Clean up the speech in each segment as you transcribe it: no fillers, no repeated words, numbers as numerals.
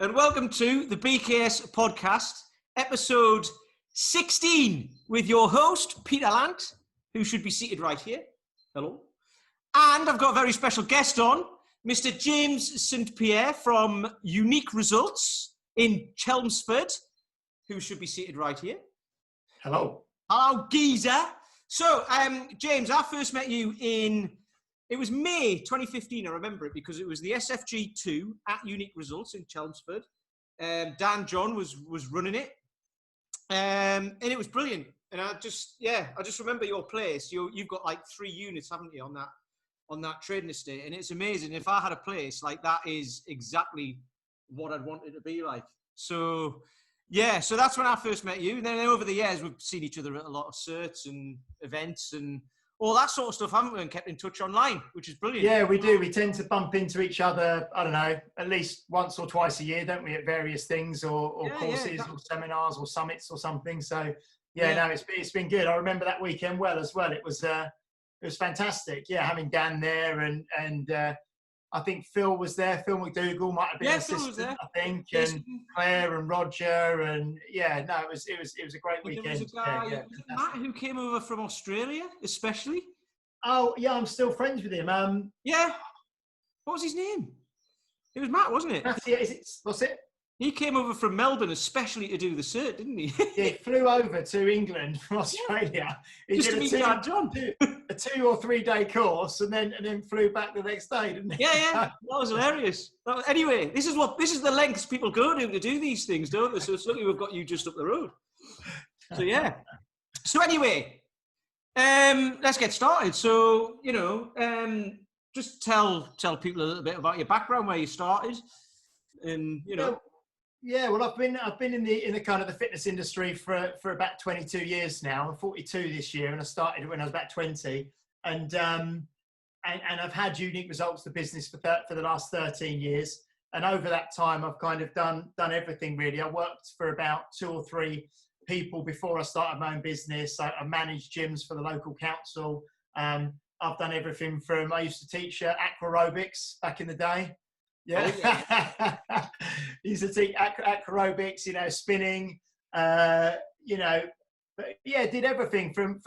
and welcome to the BKS podcast, episode 16, with your host, Peter Lant, who should be seated right here. Hello. And I've got a very special guest on, Mr. James St Pierre from Unique Results in Chelmsford, who should be seated right here. Hello. Hello, geezer. So, James, I first met you it was May 2015, I remember it, because it was the SFG2 at Unique Results in Chelmsford. Dan John was running it, and it was brilliant. And I just remember your place. You've got like 3 units, haven't you, on that trading estate, and it's amazing. If I had a place, like, that is exactly what I'd want it to be like. So, yeah, so that's when I first met you. And then over the years, we've seen each other at a lot of certs and events and all that sort of stuff, haven't we? And kept in touch online, which is brilliant. Yeah, we do. We tend to bump into each other, I don't know, at least once or twice a year, don't we, at various things or courses or seminars or summits or something. So, no, it's been good. I remember that weekend well as well. It was fantastic. Yeah, having Dan there and I think Phil was there. Phil McDougall might have been assistant, I think, and Claire and Roger, and it was a great weekend. There was a guy, was it Matt, who came over from Australia, especially? Oh yeah, I'm still friends with him. Yeah, what was his name? It was Matt, wasn't it? What's it? He came over from Melbourne especially to do the cert, didn't he? Yeah, he flew over to England from Australia. He just did to meet Dan John. A 2 or 3 day course, and then flew back the next day, didn't he? Yeah, that was hilarious. Anyway, this is the lengths people go to do these things, don't they? So it's lucky we've got you just up the road. So yeah. So anyway, let's get started. So just tell people a little bit about your background, where you started, and Yeah, well, I've been in the kind of the fitness industry for about 22 years now. I'm 42 this year, and I started when I was about 20. And I've had Unique Results, the business, for the last 13 years. And over that time, I've kind of done everything really. I worked for about 2 or 3 people before I started my own business. I managed gyms for the local council. I've done everything from, I used to teach Aqua Aerobics back in the day. Yeah. Used to teach Aqua Aerobics, spinning, but yeah, did everything from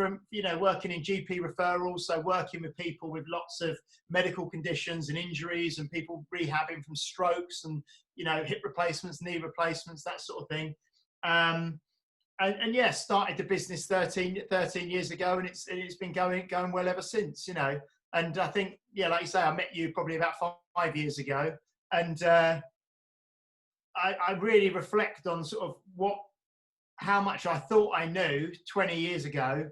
working in GP referrals, so working with people with lots of medical conditions and injuries, and people rehabbing from strokes and hip replacements, knee replacements, that sort of thing. And started the business 13 years ago, and it's been going well ever since. And I think, like you say, I met you probably about 5 years ago, and I really reflect on sort of how much I thought I knew 20 years ago,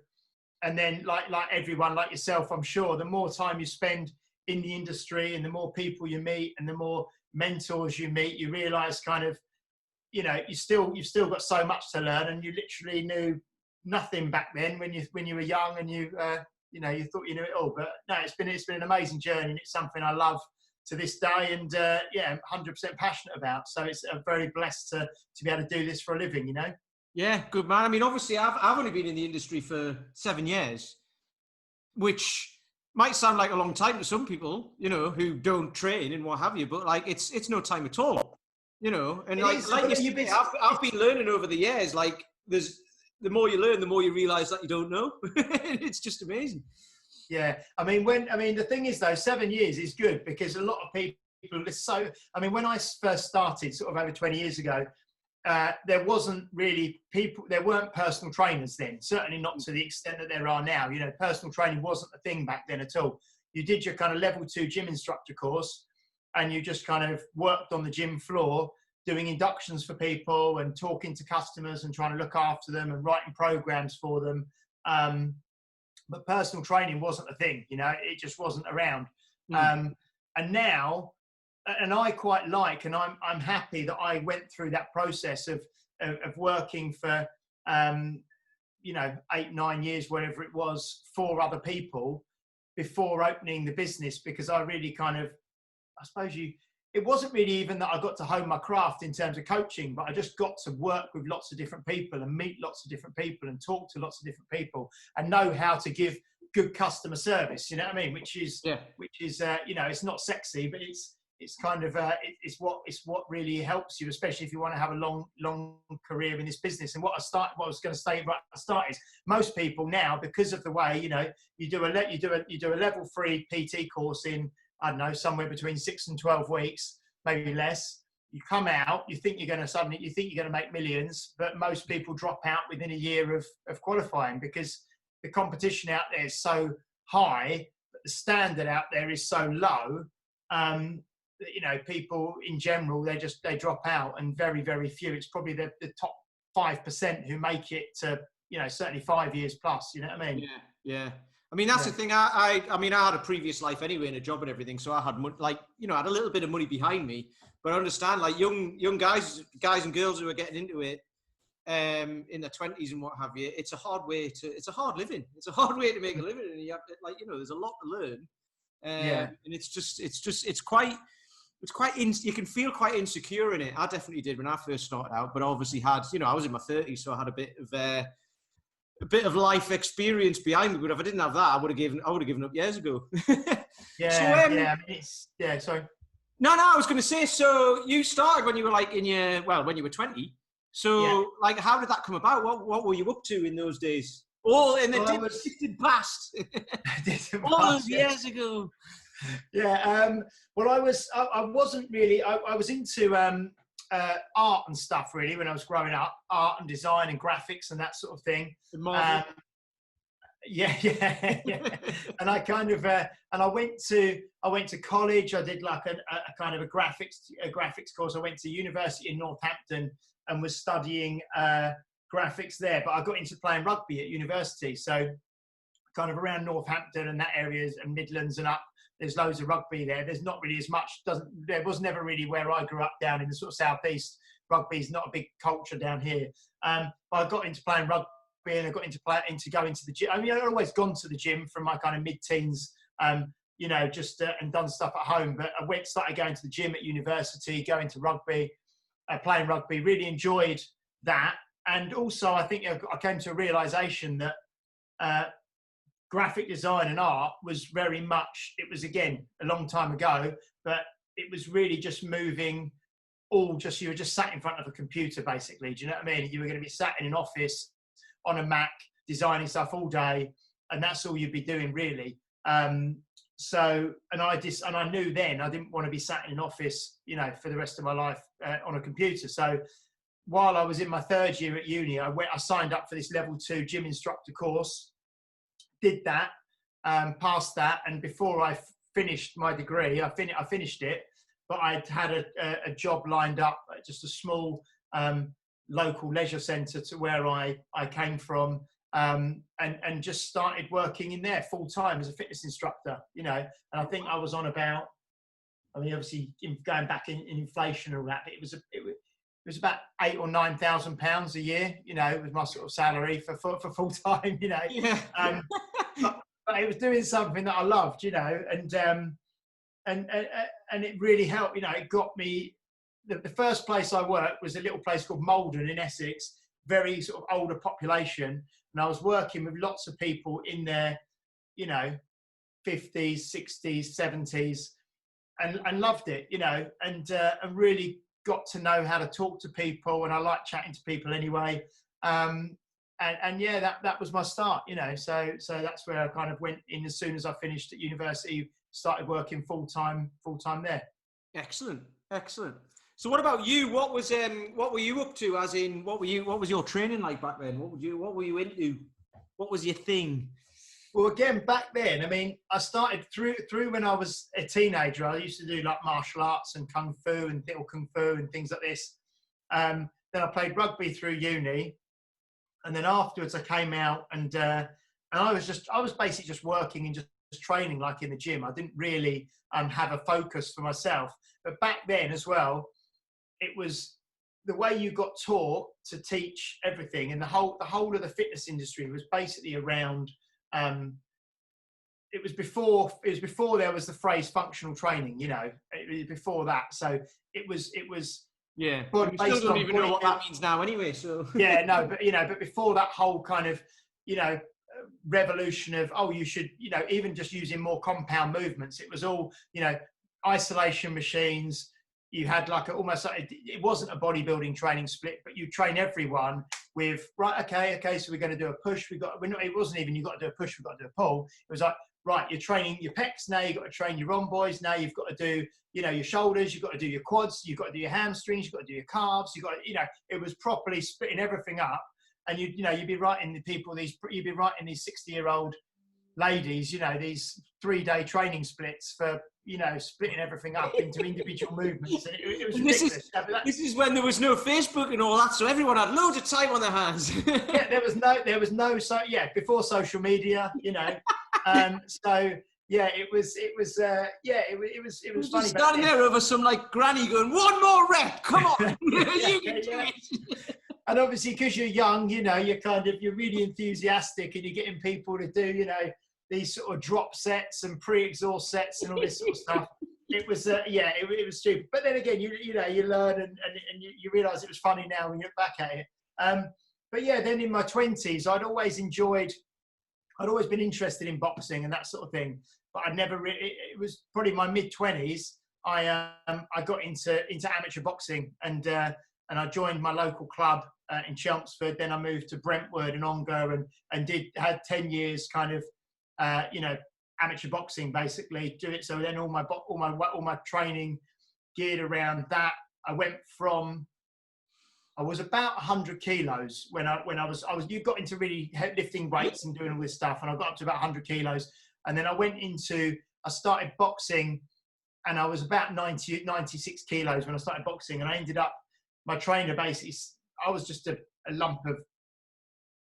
and then like everyone, like yourself, I'm sure, the more time you spend in the industry and the more people you meet and the more mentors you meet, you realise kind of, you've still got so much to learn, and you literally knew nothing back then when you were young, and you thought you knew it all. But no, it's been an amazing journey, and it's something I love to this day, and 100% passionate about. So it's very blessed to be able to do this for a living, Yeah, good man. I mean, obviously, I've only been in the industry for 7 years, which might sound like a long time to some people, who don't train and what have you. But like, it's no time at all, And like you say, I've been learning over the years. Like, the more you learn, the more you realise that you don't know. It's just amazing. Yeah, I mean, the thing is though, 7 years is good, because a lot of people. When I first started, sort of over 20 years ago, there wasn't really there weren't personal trainers then, certainly not to the extent that there are now. Personal training wasn't a thing back then at all. You did your kind of level 2 gym instructor course, and you just kind of worked on the gym floor, doing inductions for people and talking to customers and trying to look after them and writing programs for them. But personal training wasn't a thing, it just wasn't around. And now, and I quite like, and I'm happy that I went through that process of working for 8-9 years, whatever it was, for other people before opening the business, because I really kind of, I suppose it wasn't really even that I got to hone my craft in terms of coaching, but I just got to work with lots of different people and meet lots of different people and talk to lots of different people and know how to give good customer service, Which is, it's not sexy, but it's kind of it's what really helps you, especially if you want to have a long career in this business. And what I was going to say right at the start is most people now, because of the way, you do a level 3 PT course in, I don't know, somewhere between 6 and 12 weeks, maybe less. You come out, you think you're going to make millions, but most people drop out within a year of qualifying, because the competition out there is so high, but the standard out there is so low. People in general, they drop out, and very, very few. It's probably the top 5% who make it to, certainly 5 years plus. You know what I mean? Yeah. I mean, that's the thing. I had a previous life anyway, and a job and everything, so I had I had a little bit of money behind me. But I understand, like young guys and girls who are getting into it in their 20s and what have you. It's a hard living. It's a hard way to make a living, and you have to, there's a lot to learn. And it's quite you can feel quite insecure in it. I definitely did when I first started out, but I obviously had, I was in my 30s, so I had a bit of life experience behind me. But if I didn't have that, I would have given up years ago. Sorry. No, I was going to say, so you started when you were when you were 20. So how did that come about? What were you up to in those days? All in the distant past. All those years ago. Yeah. Well, I wasn't really. I was into art and stuff really when I was growing up, art and design and graphics and that sort of thing. Yeah. And I kind of and I went to college. I did like a kind of a graphics course. I went to university in Northampton and was studying graphics there. But I got into playing rugby at university. So kind of around Northampton and that areas and Midlands and up, there's loads of rugby there. There's not really as much. There was never really where I grew up down in the sort of southeast. Rugby's not a big culture down here. But I got into playing rugby. And I got into going to the gym. I mean, I'd always gone to the gym from my kind of mid-teens, and done stuff at home. But I started going to the gym at university, going to rugby, playing rugby. Really enjoyed that. And also, I think I came to a realization that graphic design and art was very much. It was again a long time ago, but it was really just moving. You were just sat in front of a computer, basically. Do you know what I mean? You were going to be sat in an office on a Mac designing stuff all day, and that's all you'd be doing really. I knew then I didn't want to be sat in an office, for the rest of my life on a computer. So while I was in my third year at uni, I signed up for this level 2 gym instructor course, did that, passed that, and before I finished my degree, I finished it, but I'd had a job lined up, just a small local leisure centre to where I came from, and just started working in there full time as a fitness instructor, and I think I was on about, obviously going back in inflation and all that, but it was about £8,000 or £9,000 a year, it was my sort of salary for full time, but it was doing something that I loved, and it really helped, it got me. The first place I worked was a little place called Malden in Essex, very sort of older population. And I was working with lots of people in their, 50s, 60s, 70s, and loved it, and really got to know how to talk to people. And I like chatting to people anyway. That was my start, so that's where I kind of went in as soon as I finished at university, started working full time there. Excellent. So what about you? What were you up to? As in, what was your training like back then? What were you into? What was your thing? Well, again, back then, I started through when I was a teenager. I used to do like martial arts and kung fu and things like this. Then I played rugby through uni, and then afterwards I came out and I was basically just working and just training like in the gym. I didn't really have a focus for myself. But back then as well, it was the way you got taught to teach everything, and the whole of the fitness industry was basically around. It was before there was the phrase functional training. It was before that. So it was. Yeah. We still don't even know what that means now, anyway. So yeah, no, but before that whole kind of revolution of you should even just using more compound movements. It was all isolation machines. You had like almost like it wasn't a bodybuilding training split, but you train everyone with okay, so we're going to do a push. It wasn't even you got to do a push, we've got to do a pull. It was like, right, you're training your pecs now, you've got to train your rhomboids now, you've got to do, your shoulders, you've got to do your quads, you've got to do your hamstrings, you've got to do your calves, it was properly splitting everything up. And you'd be writing you'd be writing these 60-year-old ladies, these 3-day training splits for, splitting everything up into individual movements. And it was ridiculous. This is when there was no Facebook and all that, so everyone had loads of time on their hands. Yeah, there was no, before social media, so yeah, it was funny. Just standing there over some like granny going, one more rep, come on, you can do it. And obviously, because you're young, you're really enthusiastic, and you're getting people to do, these sort of drop sets and pre-exhaust sets and all this sort of stuff. It was, it was stupid. But then again, you learn and you realise it was funny now when you look back at it. But yeah, then in my 20s, I'd always been interested in boxing and that sort of thing. But I'd never really, it was probably my mid-20s, I got into amateur boxing, and I joined my local club in Chelmsford. Then I moved to Brentwood and Ongar and had 10 years kind of, amateur boxing, basically do it. So then all my training geared around that. I was about 100 kilos when you got into really lifting weights and doing all this stuff. And I got up to about 100 kilos. And then I started boxing, and I was about 96 kilos when I started boxing. And I ended up, my trainer basically, I was just a lump of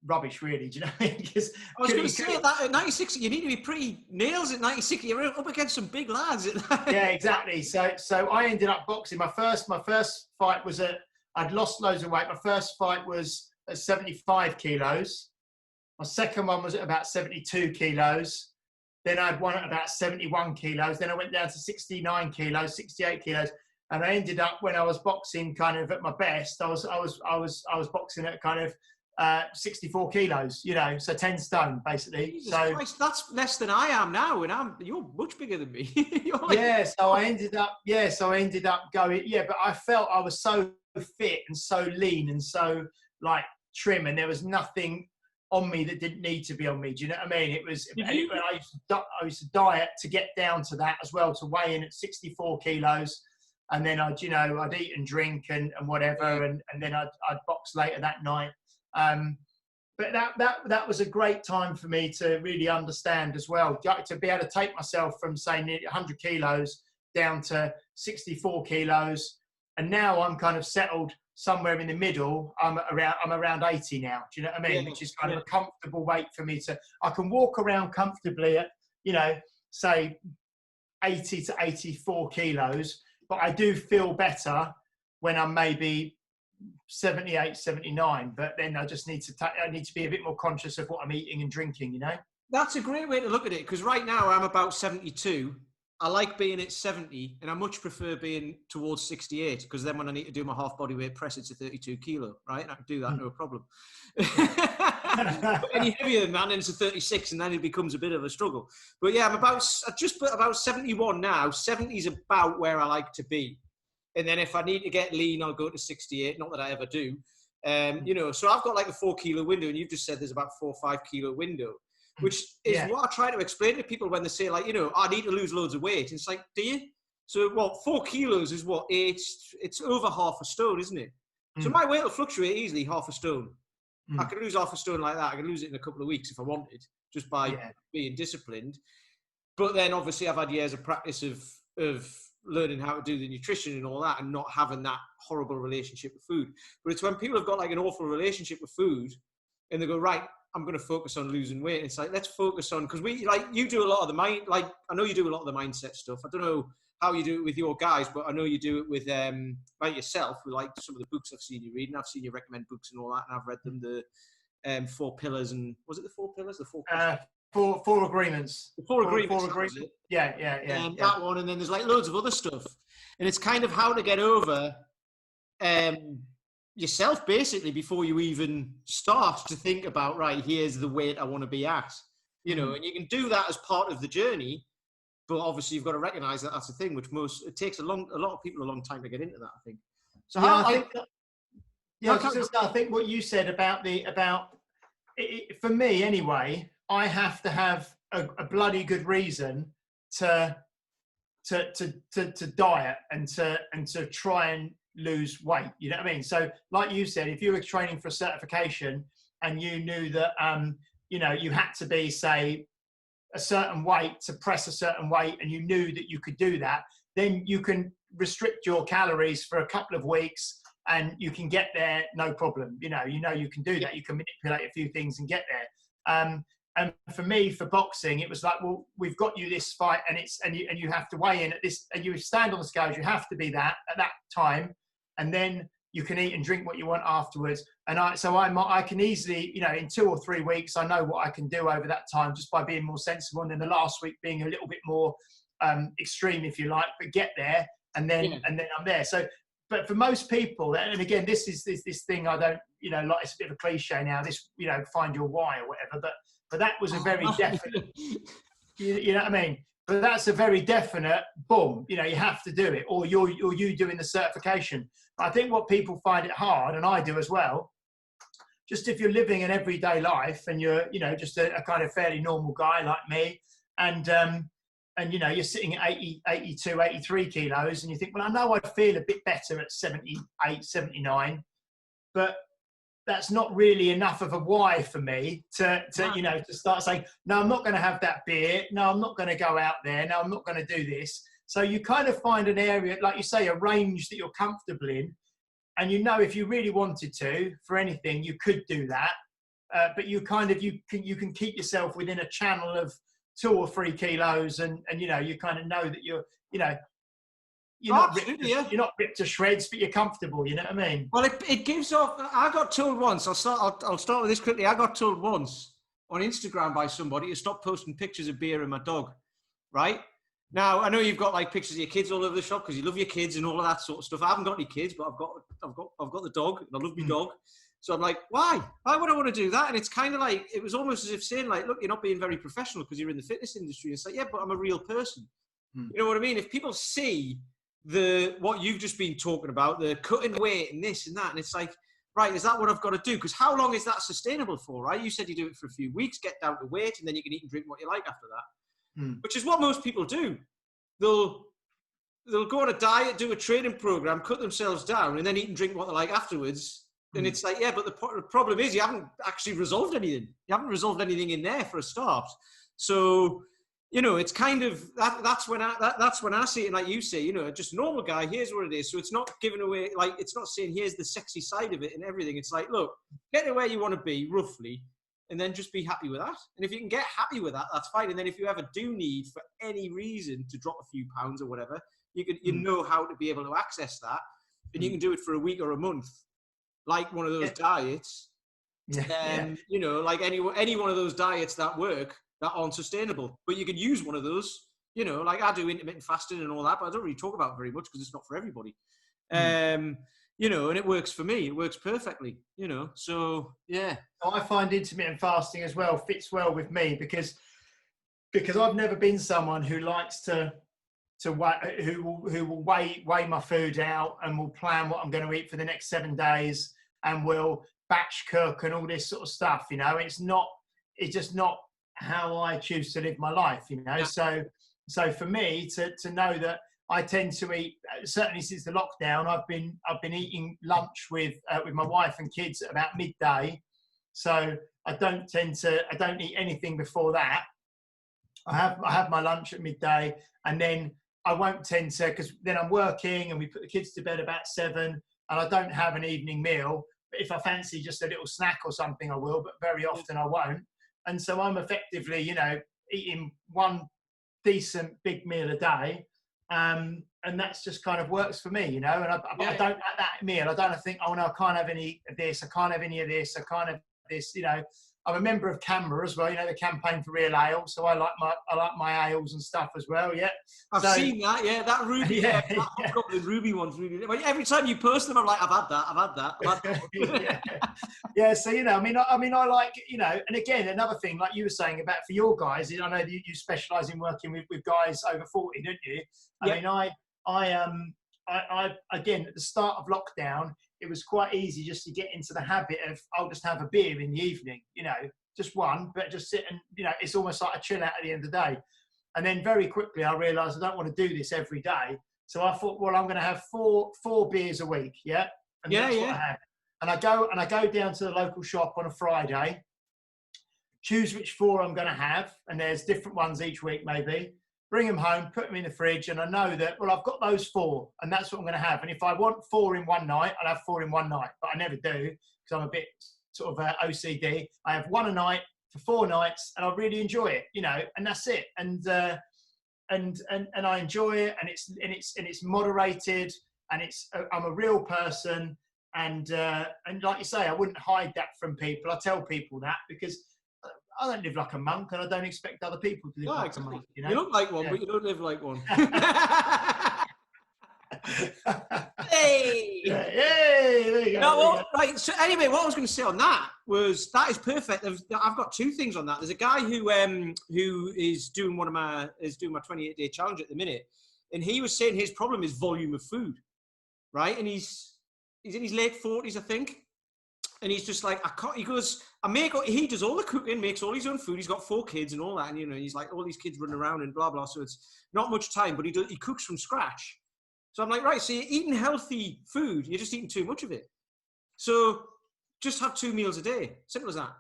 rubbish, really. Do you know what I mean? I was going to say that at 96, you need to be pretty nails at 96. You're up against some big lads. Yeah, exactly. So I ended up boxing. My first fight was I'd lost loads of weight. My first fight was at 75 kilos. My second one was at about 72 kilos. Then I had one at about 71 kilos. Then I went down to 69 kilos, 68 kilos. And I ended up, when I was boxing kind of at my best, I was boxing at kind of 64 kilos, so 10 stone basically. Jesus Christ, that's less than I am now, and you're much bigger than me. So I ended up going, but I felt I was so fit and so lean and so like trim, and there was nothing on me that didn't need to be on me. Do you know what I mean? It was, I used to diet to get down to that as well, to weigh in at 64 kilos. And then I'd eat and drink and whatever. And then I'd box later that night. But that was a great time for me to really understand as well, to be able to take myself from, say, nearly 100 kilos down to 64 kilos. And now I'm kind of settled somewhere in the middle. I'm around 80 now. Do you know what I mean? Which is kind of a comfortable weight for me I can walk around comfortably at, say 80 to 84 kilos, but I do feel better when I'm maybe 78, 79, but then I just need to be a bit more conscious of what I'm eating and drinking, That's a great way to look at it, because right now I'm about 72. I like being at 70, and I much prefer being towards 68, because then when I need to do my half body weight press, it's a 32 kilo, right? I can do that, no problem. Any heavier than that, then it's a 36, and then it becomes a bit of a struggle. But yeah, I'm just about 71 now. 70 is about where I like to be. And then if I need to get lean, I'll go to 68. Not that I ever do. So I've got like a 4 kilo window, and you've just said there's about 4 or 5 kilo window, which is what I try to explain to people when they say, like, I need to lose loads of weight. It's like, do you? So 4 kilos is what? It's over half a stone, isn't it? So my weight will fluctuate easily, half a stone. I can lose half a stone like that. I can lose it in a couple of weeks if I wanted, just by being disciplined. But then obviously I've had years of practice of learning how to do the nutrition and all that, and not having that horrible relationship with food. But it's when people have got like an awful relationship with food, and they go, right, I'm going to focus on losing weight. It's like, let's focus on, because you do a lot of the mind, like I know you do a lot of the mindset stuff. I don't know how you do it with your guys, but I know you do it with like yourself, with like some of the books I've seen you read, and I've seen you recommend books and all that, and I've read them, the 4 pillars, and was it the 4 pillars? The 4 pillars? Four agreements. The four agreements. Yeah. That one, and then there's like loads of other stuff, and it's kind of how to get over yourself, basically, before you even start to think about, right, here's the weight I want to be at, and you can do that as part of the journey, But obviously, you've got to recognise that that's a thing, which it takes a lot of people a long time to get into that, I think. So I think what you said about for me anyway, I have to have a bloody good reason to diet and to try and lose weight. You know what I mean? So, like you said, if you were training for a certification and you knew that you had to be, say, a certain weight to press a certain weight, and you knew that you could do that, then you can restrict your calories for a couple of weeks and you can get there no problem. You can do that. You can manipulate a few things and get there. And for me, for boxing, it was like, well, we've got you this fight, and you have to weigh in at this, and you stand on the scales. You have to be that at that time, and then you can eat and drink what you want afterwards. And I can easily, in 2 or 3 weeks, I know what I can do over that time just by being more sensible. And then the last week being a little bit more extreme, if you like, but get there, and then I'm there. So, but for most people, and again, this is this thing I don't, like, it's a bit of a cliche now. This, find your why or whatever. But that was a very definite. You know what I mean? But that's a very definite, boom, you have to do it, or you doing the certification. I think what people find it hard, and I do as well, just if you're living an everyday life and you're, just a kind of fairly normal guy like me, and you're sitting at 80, 82, 83 kilos, and you think, well, I know I'd feel a bit better at 78, 79, but that's not really enough of a why for me to start saying, no, I'm not going to have that beer. No, I'm not going to go out there. No, I'm not going to do this. So you kind of find an area, like you say, a range that you're comfortable in. And if you really wanted to, for anything, you could do that. But you kind of, you can keep yourself within a channel of 2 or 3 kilos. And you kind of know that you're not ripped to shreds, but you're comfortable. You know what I mean? Well, it gives off. I got told once. I'll start with this quickly. I got told once on Instagram by somebody to stop posting pictures of beer and my dog. Right now, I know you've got like pictures of your kids all over the shop because you love your kids and all of that sort of stuff. I haven't got any kids, but I've got the dog, and I love my dog. So I'm like, why? Why would I want to do that? And it's kind of like, it was almost as if saying like, look, you're not being very professional because you're in the fitness industry. It's like, yeah, but I'm a real person. You know what I mean? If people see what you've just been talking about, the cutting weight and this and that, and it's like, right, is that what I've got to do? Because how long is that sustainable for, right? You said you do it for a few weeks, get down to weight, and then you can eat and drink what you like after that, which is what most people do. They'll go on a diet, do a training program, cut themselves down, and then eat and drink what they like afterwards. And it's like, yeah, but the problem is you haven't actually resolved anything. You haven't resolved anything in there for a start. So, it's kind of that's when I see it, like you say, just a normal guy. Here's what it is. So it's not giving away, like, it's not saying here's the sexy side of it and everything. It's like, look, get to where you want to be roughly, and then just be happy with that. And if you can get happy with that, that's fine. And then if you ever do need, for any reason, to drop a few pounds or whatever, you know how to be able to access that, and you can do it for a week or a month, like one of those diets. Like any one of those diets that work, that aren't sustainable, but you can use one of those, like I do intermittent fasting and all that, but I don't really talk about it very much because it's not for everybody. And it works for me. It works perfectly, so yeah. I find intermittent fasting as well fits well with me because I've never been someone who likes to who will weigh my food out and will plan what I'm going to eat for the next 7 days and will batch cook and all this sort of stuff. It's just not how I choose to live my life. So for me to know that I tend to eat, certainly since the lockdown, I've been eating lunch with my wife and kids at about midday. So I don't eat anything before that. I have my lunch at midday, and then I won't tend to, because then I'm working and we put the kids to bed about 7, and I don't have an evening meal. But if I fancy just a little snack or something, I will, but very often I won't. And so I'm effectively, eating one decent big meal a day. And that's just kind of works for me, and I don't, at that meal, I don't think, oh no, I can't have any of this, I can't have any of this, I can't have this, I'm a member of CAMRA as well, you know, the Campaign for Real Ale. So I like my ales and stuff as well. Yeah, I've seen that. Yeah, that ruby. Yeah, I've got the ruby ones. Really. Every time you post them, I'm like, I've had that. Yeah. So you know, I mean, I like, you know, and again, another thing, like you were saying about for your guys, I know that you specialise in working with guys over 40, don't you? I mean, I again at the start of lockdown, it was quite easy just to get into the habit of I'll just have a beer in the evening, you know, just one, but just sit and, you know, it's almost like a chill out at the end of the day. And then very quickly I realised I don't want to do this every day. So I thought, well, I'm going to have four beers a week, yeah? And that's what I had. And I go down to the local shop on a Friday, choose which 4 I'm going to have, and there's different ones each week maybe. Bring them home, put them in the fridge, and I know that, well, I've got those 4, and that's what I'm going to have. And if I want 4 in one night, I'll have 4 in one night. But I never do, because I'm a bit sort of OCD. I have 1 a night for 4 nights, and I really enjoy it, you know, and that's it. And I enjoy it, and it's moderated, and I'm a real person, and like you say, I wouldn't hide that from people. I tell people that because I don't live like a monk, and I don't expect other people to live like a monk. You know? You look like one, but you don't live like one. Hey, there you go. Right. So anyway, what I was going to say on that is perfect. I've got 2 things on that. There's a guy who is doing my 28-day challenge at the minute, and he was saying his problem is volume of food, right? And he's in his late 40s, I think. And he's just like, I can't, he goes, he does all the cooking, makes all his own food. He's got 4 kids and all that. And, you know, he's like, all these kids running around and blah, blah. So it's not much time, but he cooks from scratch. So I'm like, right, so you're eating healthy food. You're just eating too much of it. So just have 2 meals a day. Simple as that.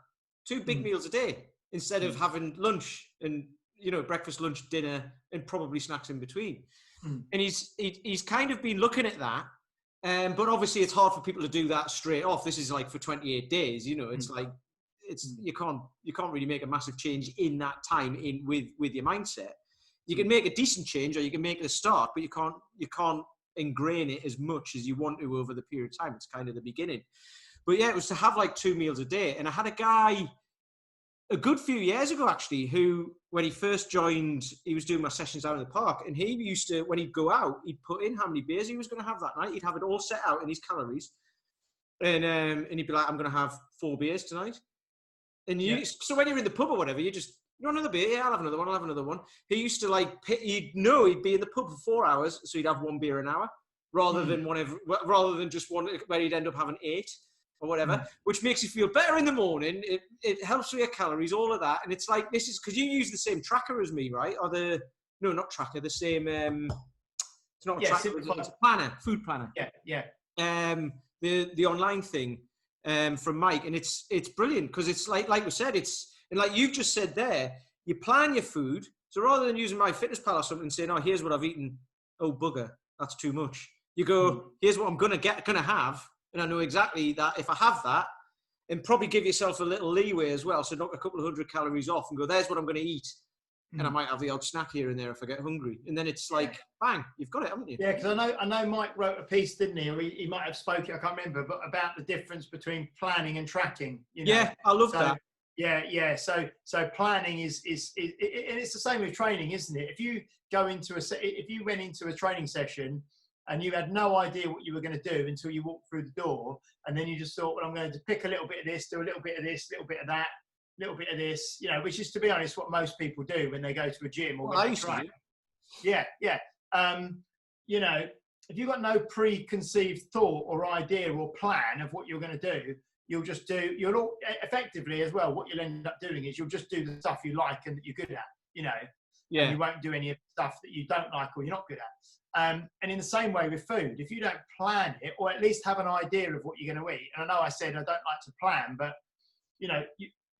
2 big meals a day instead of having lunch and, you know, breakfast, lunch, dinner, and probably snacks in between. And he's kind of been looking at that. But obviously it's hard for people to do that straight off. This is like for 28 days, you know, it's like, you can't really make a massive change in that time with your mindset. You can make a decent change, or you can make it a start, but you can't ingrain it as much as you want to over the period of time. It's kind of the beginning. But yeah, it was to have like 2 meals a day. And I had a guy a good few years ago, actually, who, when he first joined, he was doing my sessions out in the park, and he used to, when he'd go out, he'd put in how many beers he was going to have that night. He'd have it all set out in his calories, and he'd be like, I'm going to have 4 beers tonight. And so when you're in the pub or whatever, you want another beer? Yeah, I'll have another one. He used to like, he'd be in the pub for 4 hours, so he'd have 1 beer an hour, rather than just one where he'd end up having 8. Or whatever, which makes you feel better in the morning. It helps with your calories, all of that. And it's like, this is because you use the same tracker as me, right? Or not tracker, the same, it's not a tracker, it's a planner, food planner. Yeah. The online thing from Mike. And it's brilliant because it's like we said, and like you've just said there, you plan your food. So rather than using MyFitnessPal or something and saying, oh, here's what I've eaten. Oh, bugger, that's too much. You go, here's what I'm going to have. And I know exactly that if I have that, and probably give yourself a little leeway as well. So knock a couple of 100 calories off and go, there's what I'm going to eat. And I might have the odd snack here and there if I get hungry. And then it's like, bang, you've got it, haven't you? Yeah, because I know Mike wrote a piece, didn't he? Or he might have spoken, I can't remember, but about the difference between planning and tracking. You know? Yeah, I love that. Yeah. So planning is it's the same with training, isn't it? If you went into a training session and you had no idea what you were going to do until you walked through the door, and then you just thought, well, I'm going to pick a little bit of this, do a little bit of this, a little bit of that, a little bit of this, you know, which is, to be honest, what most people do when they go to a gym or when they train. Yeah. You know, if you've got no preconceived thought or idea or plan of what you're going to do, effectively as well, what you'll end up doing is you'll just do the stuff you like and that you're good at, you know. Yeah. And you won't do any of the stuff that you don't like or you're not good at. And in the same way with food, if you don't plan it, or at least have an idea of what you're going to eat, and I know I said I don't like to plan, but you know,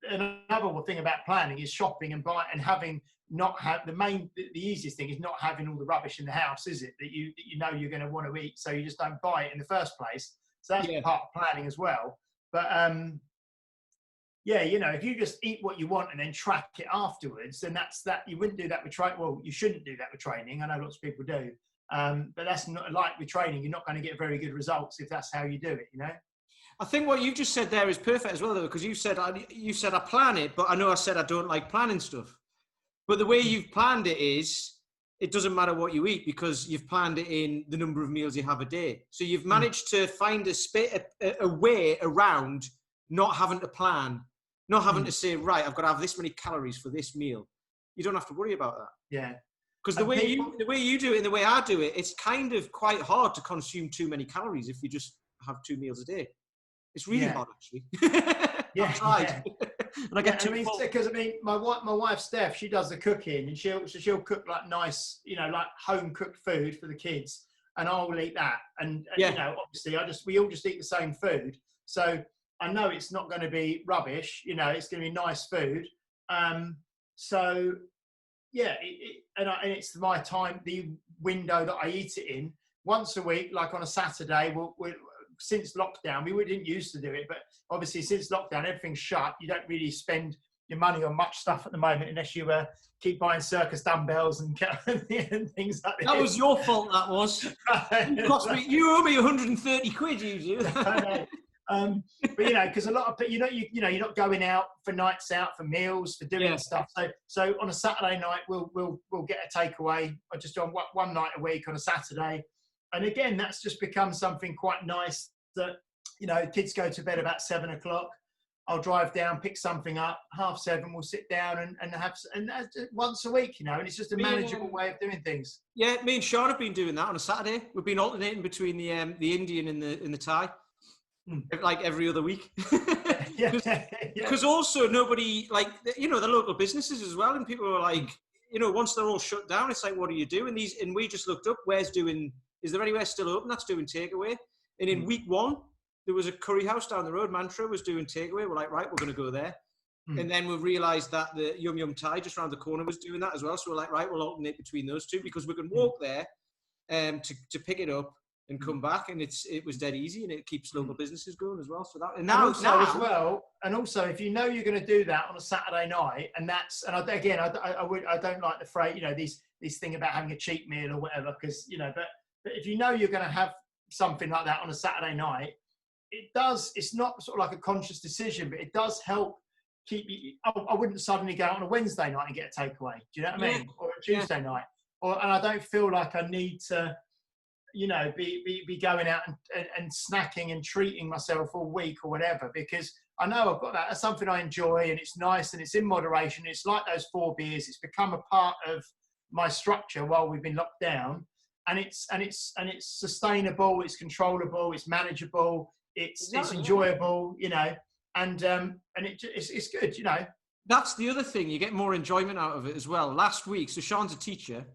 another thing about planning is shopping and buying and the easiest thing is not having all the rubbish in the house, is it? That you know you're going to want to eat, so you just don't buy it in the first place. So that's part of planning as well. But yeah, you know, if you just eat what you want and then track it afterwards, then that's that. You wouldn't do that with training. Well, you shouldn't do that with training. I know lots of people do. But that's not like with training. You're not going to get very good results if that's how you do it, you know? I think what you just said there is perfect as well, though, because you said I plan it, but I know I said I don't like planning stuff. But the way you've planned it is, it doesn't matter what you eat because you've planned it in the number of meals you have a day. So you've managed to find a way around not having to plan, not having to say, right, I've got to have this many calories for this meal. You don't have to worry about that. Yeah. Because the way you do it and the way I do it, it's kind of quite hard to consume too many calories if you just have 2 meals a day. It's really hard, actually. I've tried. And I get too full. Because my wife Steph, she does the cooking, and she'll cook like nice, like home cooked food for the kids, and I'll eat that. And obviously, we all just eat the same food, so I know it's not going to be rubbish. It's going to be nice food. So yeah, and it's my time, the window that I eat it in once a week, like on a Saturday. Since lockdown, we didn't used to do it, but obviously since lockdown, everything's shut. You don't really spend your money on much stuff at the moment unless you keep buying circus dumbbells and things like that. That was your fault, that was. You owe me 130 quid, you do. But because a lot of people, you're not going out for nights out, for meals, for doing stuff. So on a Saturday night, we'll get a takeaway. I just do one night a week on a Saturday. And again, that's just become something quite nice that, kids go to bed about 7 o'clock. I'll drive down, pick something up, 7:30, we'll sit down and that's once a week, and it's just a manageable way of doing things. Yeah, me and Sean have been doing that on a Saturday. We've been alternating between the Indian and the Thai, like every other week. Because also nobody, the local businesses as well, and people are like, once they're all shut down, it's like, what do you do? And we just looked up, is there anywhere still open that's doing takeaway? And in week 1, there was a curry house down the road, Mantra, was doing takeaway. We're like, right, we're going to go there. And then we realised that the Yum Yum Thai just around the corner was doing that as well. So we're like, right, we'll alternate between those two because we can walk there to pick it up and come back. And it was dead easy, and it keeps local businesses going as well. So that, and also, if you're going to do that on a Saturday night, I don't like the phrase, these thing about having a cheat meal or whatever, because but if you're going to have something like that on a Saturday night, it's not sort of like a conscious decision, but it does help keep you. I wouldn't suddenly go out on a Wednesday night and get a takeaway. Do you know what I mean? Or a Tuesday night. And I don't feel like I need to, be going out and snacking and treating myself all week or whatever, because I know I've got that. That's something I enjoy, and it's nice, and it's in moderation. It's like those 4 beers. It's become a part of my structure while we've been locked down. And it's sustainable, it's controllable, it's manageable, it's enjoyable, and it's good, That's the other thing, you get more enjoyment out of it as well. Last week, so Sean's a teacher.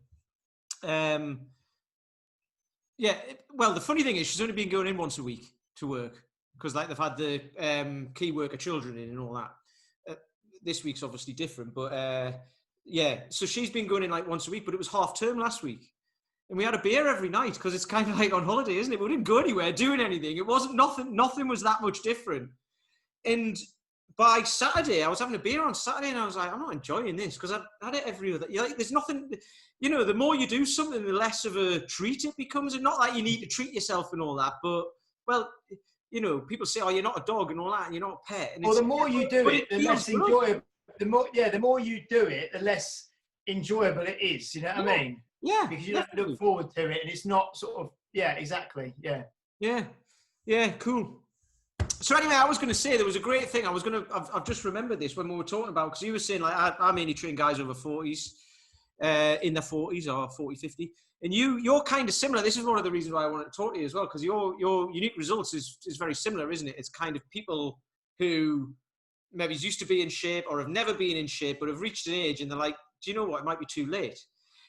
The funny thing is she's only been going in once a week to work because they've had the key worker children in and all that. This week's obviously different, but so she's been going in once a week, but it was half term last week. And we had a beer every night because it's kind of like on holiday, isn't it? We didn't go anywhere doing anything. It wasn't nothing was that much different. And by Saturday, I was having a beer on Saturday and I was like, I'm not enjoying this because I've had it every other. There's nothing, the more you do something, the less of a treat it becomes. And not like you need to treat yourself and all that, but, people say, oh, you're not a dog and all that, and you're not a pet. And the more you do it, the less enjoyable. The more you do it, the less enjoyable it is. You know what I mean? Yeah, because you don't look forward to it, and it's not sort of exactly. Yeah, cool. So anyway, I was going to say there was a great thing. I've just remembered this when we were talking about, because you were saying I mainly train guys over 40s, in their 40s or 40, 50, and you're kind of similar. This is one of the reasons why I wanted to talk to you as well, because your unique results is very similar, isn't it? It's kind of people who maybe used to be in shape or have never been in shape, but have reached an age and they're like, do you know what? It might be too late.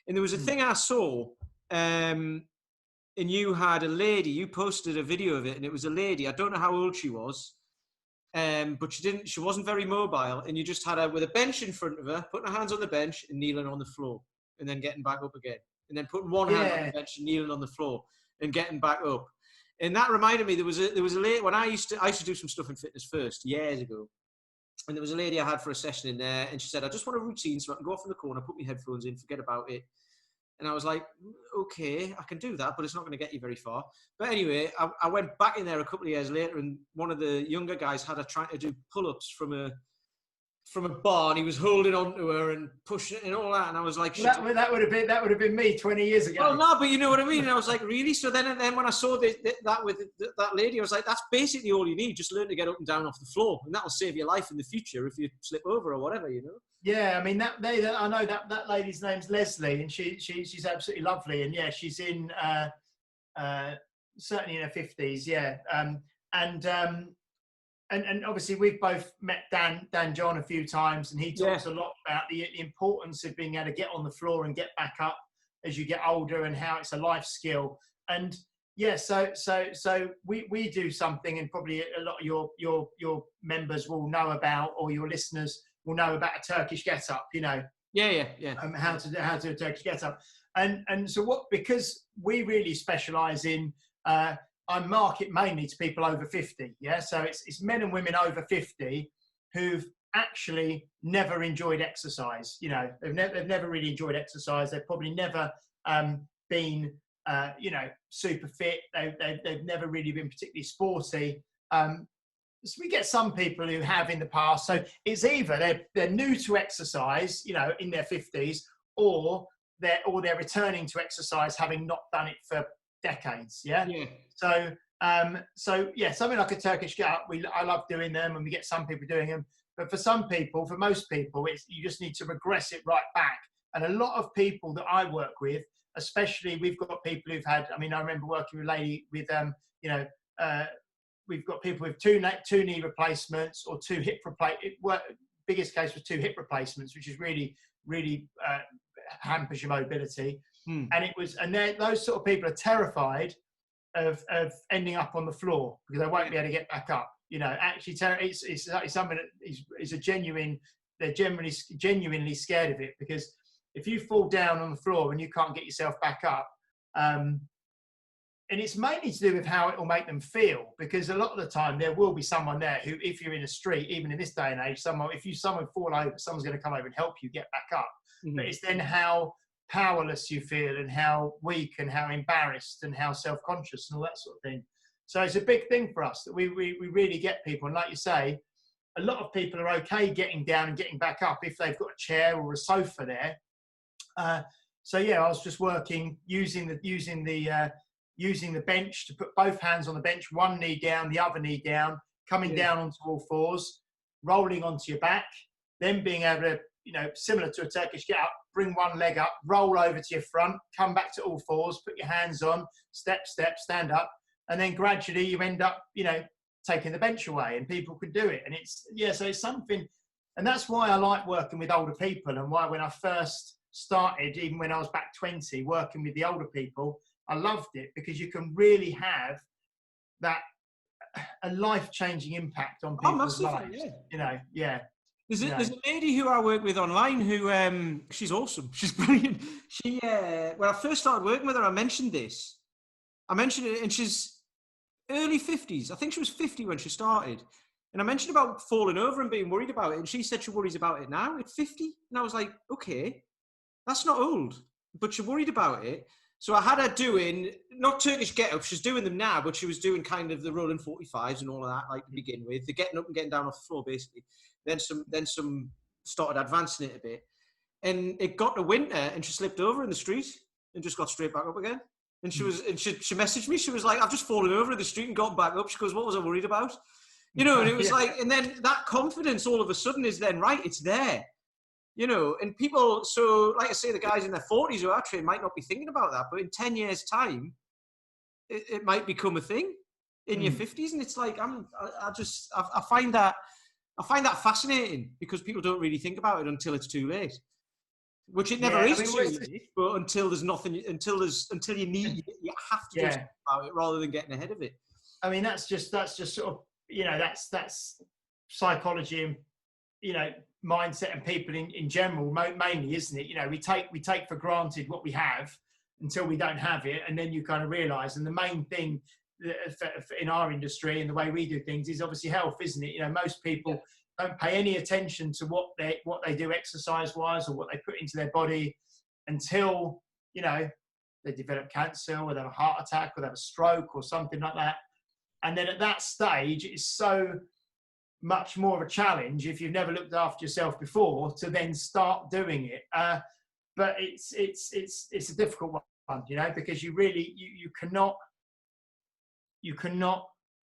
And there was a thing I saw, and you had a lady, you posted a video of it, and it was a lady, I don't know how old she was, but she wasn't very mobile, and you just had her with a bench in front of her, putting her hands on the bench and kneeling on the floor, and then getting back up again, and then putting one hand on the bench and kneeling on the floor, and getting back up. And that reminded me, there was a lady, when I used to do some stuff in Fitness First, years ago, and there was a lady I had for a session in there, and she said, I just want a routine so I can go off in the corner, put my headphones in, forget about it, And I was like, okay, I can do that, but it's not going to get you very far. But anyway, I went back in there a couple of years later, and one of the younger guys had her trying to do pull-ups from a bar, and he was holding onto her and pushing it and all that. And I was like, well, that would have been me 20 years ago. well, no, but you know what I mean. And I was like, really? So then when I saw that with that lady, I was like, that's basically all you need. Just learn to get up and down off the floor, and that'll save your life in the future if you slip over or whatever, you know. Yeah, I mean I know that lady's name's Leslie, and she's absolutely lovely, and yeah, she's in certainly in her 50s, yeah, and obviously we've both met Dan John a few times, and he talks a lot about the importance of being able to get on the floor and get back up as you get older, and how it's a life skill. And yeah, so we do something, and probably a lot of your members will know about, or your listeners will know about, a Turkish get up, you know. Yeah. How to do a Turkish get up, and so because we really specialise in. I market mainly to people over 50, yeah. So it's men and women over 50 who've actually never enjoyed exercise. You know, they've never really enjoyed exercise. They've probably never been, you know, super fit. They've never really been particularly sporty. So we get some people who have in the past. So it's either they're new to exercise, you know, in their 50s, or they're returning to exercise having not done it for decades. Yeah. So yeah, something like a Turkish Get Up, I love doing them, and we get some people doing them. But for most people, you just need to regress it right back. And a lot of people that I work with, especially, we've got people who've had. I mean, I remember working with a lady with, you know, we've got people with two knee replacements or two hip replacements. Biggest case was 2 hip replacements, which is really hampers your mobility. And those sort of people are terrified of ending up on the floor because they won't be able to get back up. You know, actually, it's something that is a genuine. They're genuinely scared of it, because if you fall down on the floor and you can't get yourself back up, and it's mainly to do with how it will make them feel, because a lot of the time there will be someone there who, if you're in a street, even in this day and age, someone fall over, someone's going to come over and help you get back up. But it's then how powerless you feel, and how weak, and how embarrassed, and how self-conscious, and all that sort of thing. So it's a big thing for us that we really get people. And like you say, a lot of people are okay getting down and getting back up if they've got a chair or a sofa there. So yeah, I was just working using the bench to put both hands on the bench, one knee down, the other knee down, coming down onto all fours, rolling onto your back, then being able to, you know, similar to a Turkish Get Up, bring one leg up, roll over to your front, come back to all fours, put your hands on, step, stand up, and then gradually you end up, you know, taking the bench away, and people could do it. And so it's something, and that's why I like working with older people, and why when I first started, even when I was back 20, working with the older people, I loved it, because you can really have a life-changing impact on people's lives. Yeah. You know, yeah. There's a lady who I work with online who, she's awesome. She's brilliant. She, when I first started working with her, I mentioned it, and she's early 50s. I think she was 50 when she started. And I mentioned about falling over and being worried about it. And she said she worries about it now at 50. And I was like, okay, that's not old, but she worried about it. So I had her doing, not Turkish get-up, she's doing them now, but she was doing kind of the rolling 45s and all of that, like to begin with. The getting up and getting down off the floor, basically. Then some started advancing it a bit. And it got to winter, and she slipped over in the street and just got straight back up again. And she messaged me, she was like, I've just fallen over in the street and got back up. She goes, what was I worried about? You know, and it was like, and then that confidence all of a sudden is then, right, it's there. You know, and people, so like I say, the guys in their 40s who are trained might not be thinking about that, but in 10 years' time, it might become a thing in your 50s. And it's like, I find that fascinating, because people don't really think about it until it's too late, which it never is too late, but until there's nothing, until you have to do something about it rather than getting ahead of it. I mean, that's just sort of, you know, that's psychology and, you know, mindset and people in general, mainly, isn't it? You know, we take for granted what we have until we don't have it, and then you kind of realise. And the main thing in our industry and the way we do things is obviously health, isn't it? You know, most people don't pay any attention to what they do exercise wise or what they put into their body until you know, they develop cancer, or they have a heart attack, or they have a stroke, or something like that. And then at that stage, it's so much more of a challenge if you've never looked after yourself before to then start doing it. But it's a difficult one, you know, because you really you cannot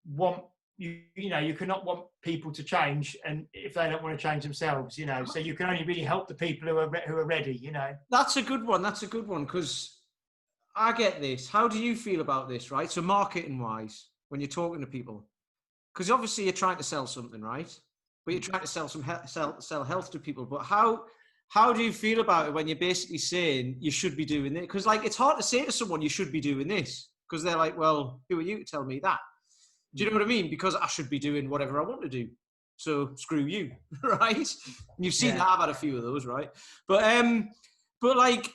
want you cannot want people to change, and if they don't want to change themselves, you know, so you can only really help the people who are ready, you know. That's a good one. That's a good one, because I get this. How do you feel about this, right? So marketing wise, when you're talking to people, because obviously you're trying to sell something, right? But you're trying to sell sell health to people. But how do you feel about it when you're basically saying you should be doing this? Because like it's hard to say to someone you should be doing this, because they're like, well, who are you to tell me that? Do you know what I mean? Because I should be doing whatever I want to do. So screw you, right? And you've seen that. I've had a few of those, right? But like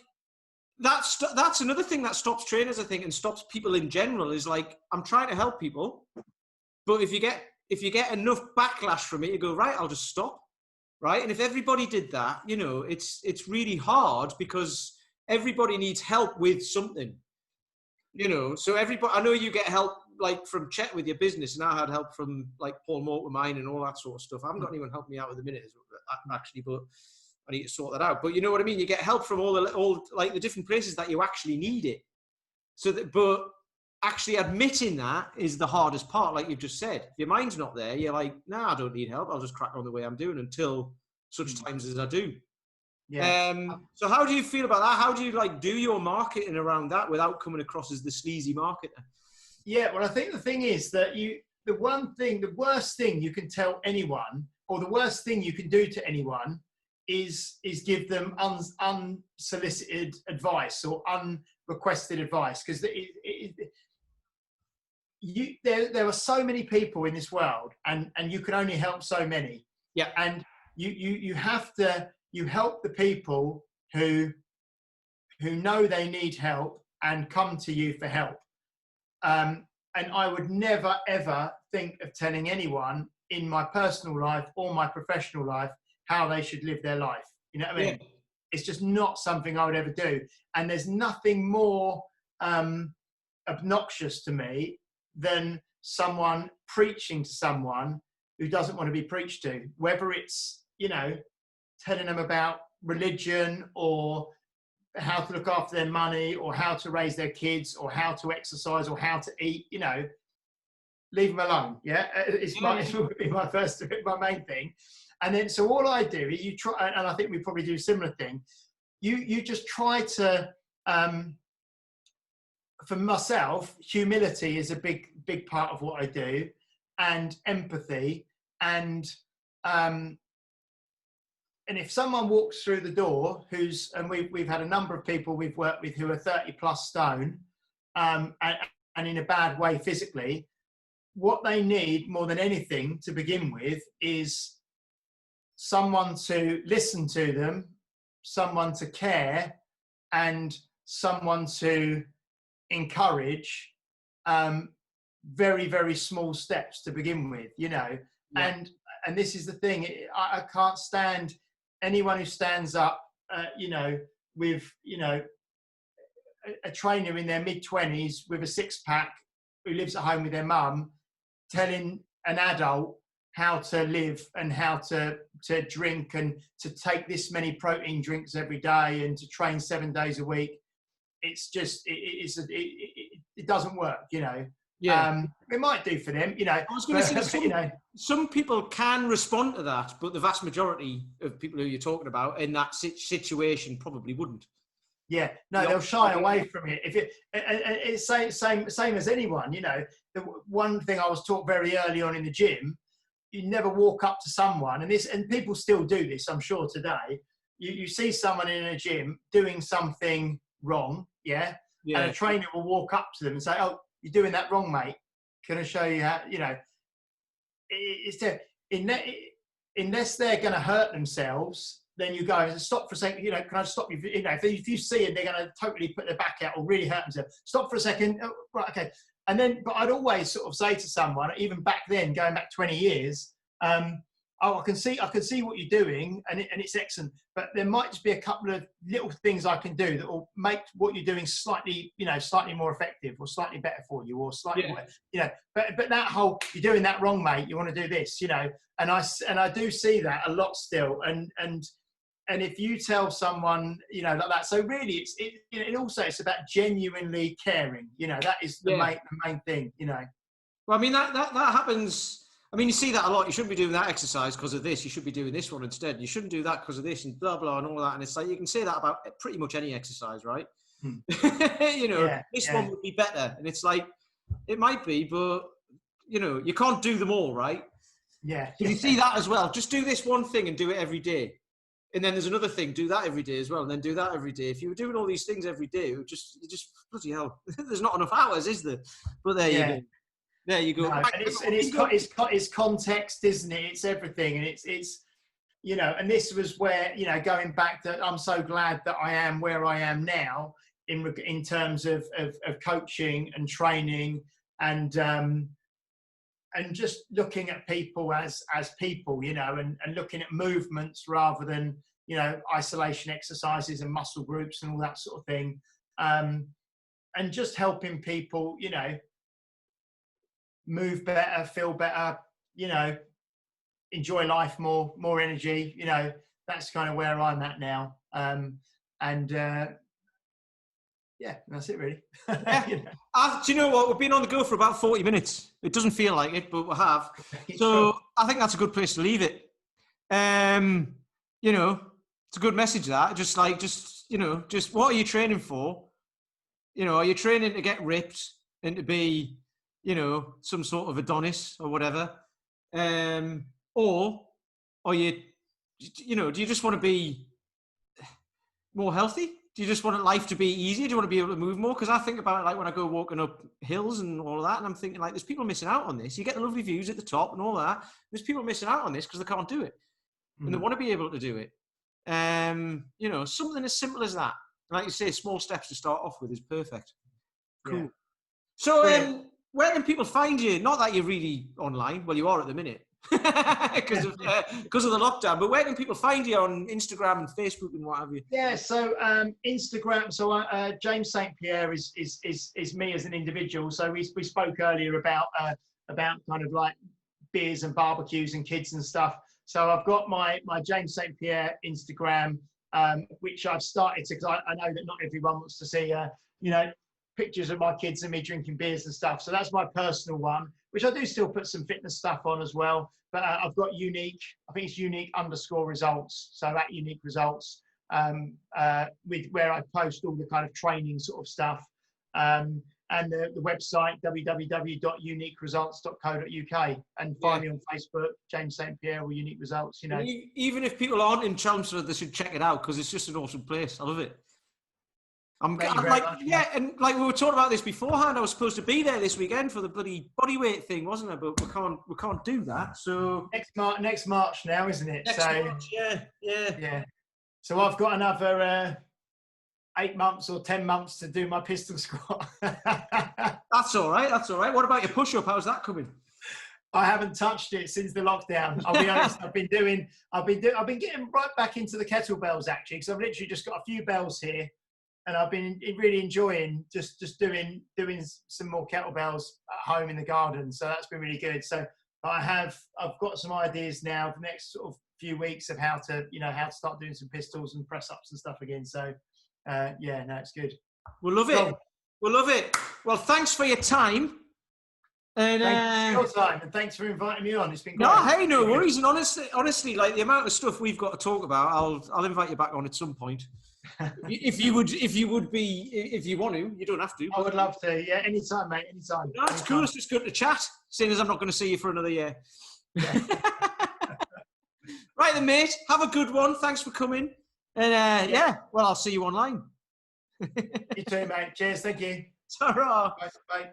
that's another thing that stops trainers, I think, and stops people in general, is like, I'm trying to help people, but if you get enough backlash from it, you go, right, I'll just stop, right? And if everybody did that, you know, it's really hard, because everybody needs help with something, you know. So everybody, I know you get help like from Chet with your business, and I had help from like Paul Moore with mine and all that sort of stuff. I haven't got anyone help me out at the minute actually, but I need to sort that out. But you know what I mean? You get help from all like the different places that you actually need it. So that, but actually admitting that is the hardest part, like you've just said. If your mind's not there, you're like, nah, I don't need help. I'll just crack on the way I'm doing until such times as I do. Yeah. So how do you feel about that? How do you like do your marketing around that without coming across as the sleazy marketer? Yeah, well, I think the thing is that the worst thing you can tell anyone, or the worst thing you can do to anyone, is give them unsolicited advice or unrequested advice, because there are so many people in this world, and you can only help so many. Yeah, and you have to help the people who know they need help and come to you for help. And I would never ever think of telling anyone in my personal life or my professional life how they should live their life. You know what I mean? Yeah. It's just not something I would ever do. And there's nothing more obnoxious to me than someone preaching to someone who doesn't want to be preached to, whether it's, you know, telling them about religion or how to look after their money or how to raise their kids or how to exercise or how to eat, you know, leave them alone. Yeah. It's my main thing. And then, so all I do is you try, and I think we probably do a similar thing. You just try to, for myself, humility is a big part of what I do, and empathy. And if someone walks through the door and we've had a number of people we've worked with who are 30 plus stone, and in a bad way physically, what they need more than anything to begin with is someone to listen to them, someone to care, and someone to encourage. Very, very small steps to begin with, you know. Yeah. And this is the thing, I can't stand anyone who stands up, you know, with, you know, a trainer in their mid-20s with a six-pack who lives at home with their mum, telling an adult how to live and how to drink and to take this many protein drinks every day and to train 7 days a week. It's just, it doesn't work, you know. Yeah. It might do for them, you know. I was going to say, some people can respond to that, but the vast majority of people who you're talking about in that situation probably wouldn't. Yeah, no, they'll shy away from it. It's same as anyone, you know. The one thing I was taught very early on in the gym, you never walk up to someone, and people still do this, I'm sure today. You see someone in a gym doing something wrong, yeah, and a trainer will walk up to them and say, "Oh, you're doing that wrong, mate. Can I show you how?" You know, unless they're going to hurt themselves, then you go, stop for a second. You know, can I stop you? You know, if you see it, they're going to totally put their back out or really hurt themselves. Stop for a second. Oh, right, okay. And then, but I'd always sort of say to someone, even back then, going back 20 years, I can see what you're doing, and it's excellent. But there might just be a couple of little things I can do that will make what you're doing slightly more effective, or slightly better for you, or slightly more, But that whole, you're doing that wrong, mate. You want to do this, And I do see that a lot still, and if you tell someone, like that, so really it's about genuinely caring. That is the main thing. Well, I mean that happens. I mean, you see that a lot. You shouldn't be doing that exercise because of this. You should be doing this one instead. You shouldn't do that because of this, and blah, blah, and all that. And it's like, you can say that about pretty much any exercise, right? This one would be better. And it's like, it might be, but, you can't do them all, right? Yeah. So you see that as well. Just do this one thing and do it every day. And then there's another thing, do that every day as well. And then do that every day. If you were doing all these things every day, you just bloody hell, there's not enough hours, is there? But there you go. There you go. No, it's context, isn't it? It's everything, and it's and this was where going back, that I'm so glad that I am where I am now in terms of coaching and training, and just looking at people as people, and looking at movements rather than isolation exercises and muscle groups and all that sort of thing, and just helping people move better, feel better, enjoy life more energy. That's kind of where I'm at now. That's it really. Do you know what? We've been on the go for about 40 minutes. It doesn't feel like it, but we have. So I think that's a good place to leave it. It's a good message, that. Just what are you training for? Are you training to get ripped and to be some sort of Adonis or whatever, or are you, do you just want to be more healthy? Do you just want life to be easier? Do you want to be able to move more? Because I think about it, like when I go walking up hills and all of that, and I'm thinking, like, there's people missing out on this. You get the lovely views at the top and all that. There's people missing out on this because they can't do it, and they want to be able to do it. Something as simple as that. Like you say, small steps to start off with is perfect. Cool. Yeah. So, where can people find you? Not that you're really online. Well, you are at the minute because of the lockdown. But where can people find you on Instagram and Facebook and what have you? Yeah, so Instagram. So James St Pierre is me as an individual. So we spoke earlier about kind of like beers and barbecues and kids and stuff. So I've got my James St Pierre Instagram, which I've started to, because I know that not everyone wants to see pictures of my kids and me drinking beers and stuff. So that's my personal one, which I do still put some fitness stuff on as well. But I've got unique, I think it's unique_results. So at unique results, with where I post all the kind of training sort of stuff. And the website, www.uniqueresults.co.uk, and find me on Facebook, James St Pierre or Unique Results. Even if people aren't in Chelmsford, they should check it out because it's just an awesome place. I love it. And like we were talking about this beforehand, I was supposed to be there this weekend for the bloody bodyweight thing, wasn't I? But we can't do that. So next March now, isn't it? March, yeah. So I've got another 8 months or 10 months to do my pistol squat. That's all right. What about your push-up? How's that coming? I haven't touched it since the lockdown. I'll be honest. I've been getting right back into the kettlebells actually, because I've literally just got a few bells here. And I've been really enjoying just doing some more kettlebells at home in the garden. So that's been really good. So I've got some ideas now for the next sort of few weeks of how to start doing some pistols and press ups and stuff again. So it's good. We'll love it. We'll love it. Well, thanks for your time. And thanks for your time, and thanks for inviting me on. It's been great. No worries. And honestly, like the amount of stuff we've got to talk about, I'll invite you back on at some point. if you want to, you don't have to. I would love to. Yeah, anytime, mate. Anytime. No, it's cool. It's just good to chat, seeing as I'm not going to see you for another year. Yeah. Right then, mate. Have a good one. Thanks for coming. And I'll see you online. You too, mate. Cheers. Thank you. Ta-ra. Bye.